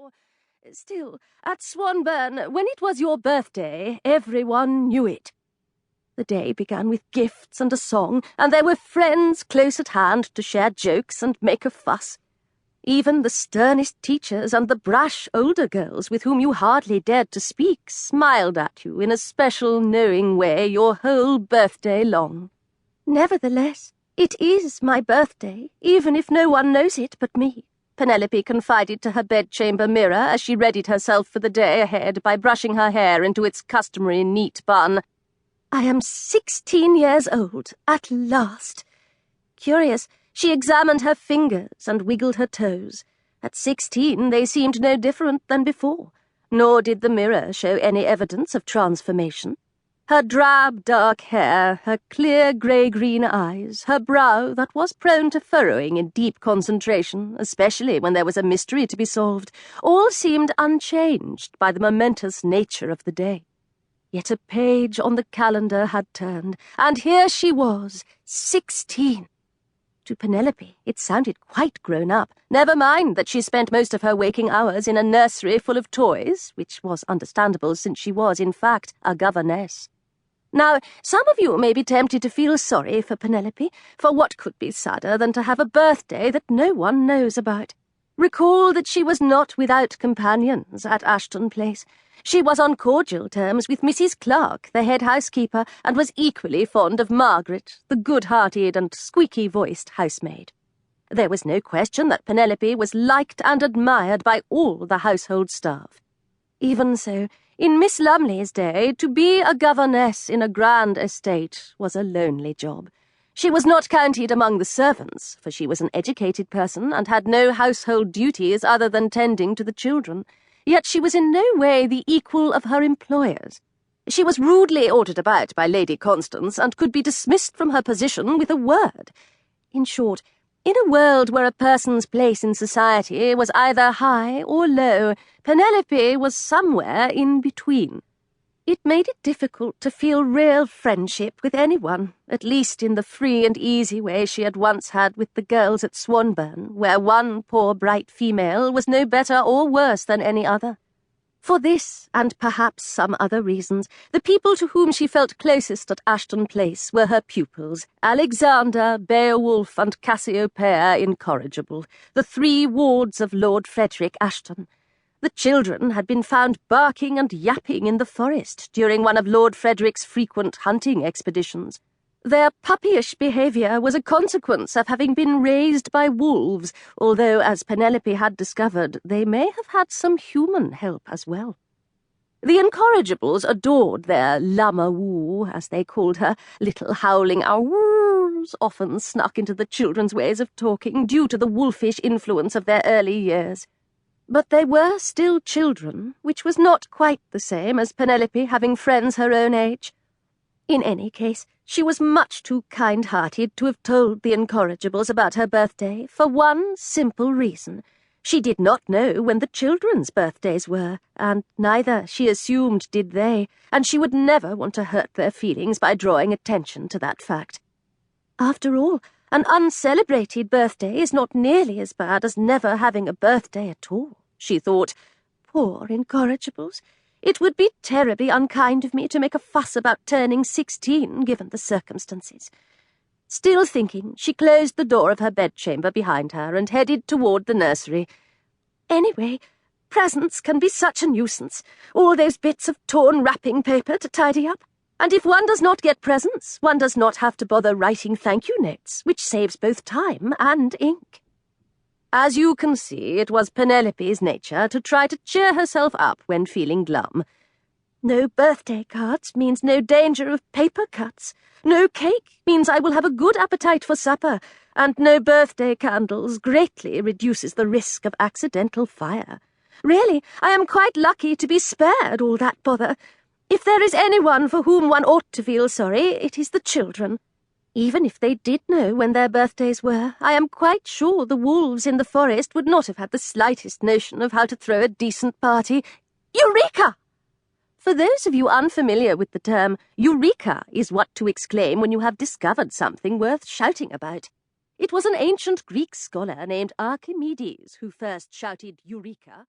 anymore. Still, at Swanburne, when it was your birthday, everyone knew it. The day began with gifts and a song, and there were friends close at hand to share jokes and make a fuss. Even the sternest teachers and the brash older girls with whom you hardly dared to speak smiled at you in a special knowing way your whole birthday long. Nevertheless, it is my birthday, even if no one knows it but me, Penelope confided to her bedchamber mirror as she readied herself for the day ahead by brushing her hair into its customary neat bun. I am 16 years old, at last. Curious, she examined her fingers and wiggled her toes. At 16 they seemed no different than before, nor did the mirror show any evidence of transformation. Her drab dark hair, her clear grey-green eyes, her brow that was prone to furrowing in deep concentration, especially when there was a mystery to be solved, all seemed unchanged by the momentous nature of the day. Yet a page on the calendar had turned, and here she was, 16. To Penelope it sounded quite grown up, never mind that she spent most of her waking hours in a nursery full of toys, which was understandable since she was, in fact, a governess. Now, some of you may be tempted to feel sorry for Penelope, for what could be sadder than to have a birthday that no one knows about? Recall that she was not without companions at Ashton Place. She was on cordial terms with Mrs. Clark, the head housekeeper, and was equally fond of Margaret, the good-hearted and squeaky-voiced housemaid. There was no question that Penelope was liked and admired by all the household staff. Even so, in Miss Lumley's day, to be a governess in a grand estate was a lonely job. She was not counted among the servants, for she was an educated person and had no household duties other than tending to the children. Yet she was in no way the equal of her employers. She was rudely ordered about by Lady Constance and could be dismissed from her position with a word. In short, in a world where a person's place in society was either high or low, Penelope was somewhere in between. It made it difficult to feel real friendship with anyone, at least in the free and easy way she had once had with the girls at Swanburne, where one poor bright female was no better or worse than any other. For this, and perhaps some other reasons, the people to whom she felt closest at Ashton Place were her pupils, Alexander, Beowulf, and Cassiopeia Incorrigible, the 3 wards of Lord Frederick Ashton. The children had been found barking and yapping in the forest during one of Lord Frederick's frequent hunting expeditions. Their puppyish behaviour was a consequence of having been raised by wolves, although, as Penelope had discovered, they may have had some human help as well. The Incorrigibles adored their Lamawoo, as they called her. Little howling owls often snuck into the children's ways of talking due to the wolfish influence of their early years. But they were still children, which was not quite the same as Penelope having friends her own age. In any case, she was much too kind-hearted to have told the Incorrigibles about her birthday for one simple reason. She did not know when the children's birthdays were, and neither, she assumed, did they, and she would never want to hurt their feelings by drawing attention to that fact. After all, an uncelebrated birthday is not nearly as bad as never having a birthday at all, she thought. Poor Incorrigibles. It would be terribly unkind of me to make a fuss about turning 16, given the circumstances. Still thinking, she closed the door of her bedchamber behind her and headed toward the nursery. Anyway, presents can be such a nuisance, all those bits of torn wrapping paper to tidy up. And if one does not get presents, one does not have to bother writing thank-you notes, which saves both time and ink. As you can see, it was Penelope's nature to try to cheer herself up when feeling glum. No birthday cards means no danger of paper cuts. No cake means I will have a good appetite for supper, and no birthday candles greatly reduces the risk of accidental fire. Really, I am quite lucky to be spared all that bother. If there is anyone for whom one ought to feel sorry, it is the children. Even if they did know when their birthdays were, I am quite sure the wolves in the forest would not have had the slightest notion of how to throw a decent party. Eureka! For those of you unfamiliar with the term, Eureka is what to exclaim when you have discovered something worth shouting about. It was an ancient Greek scholar named Archimedes who first shouted Eureka.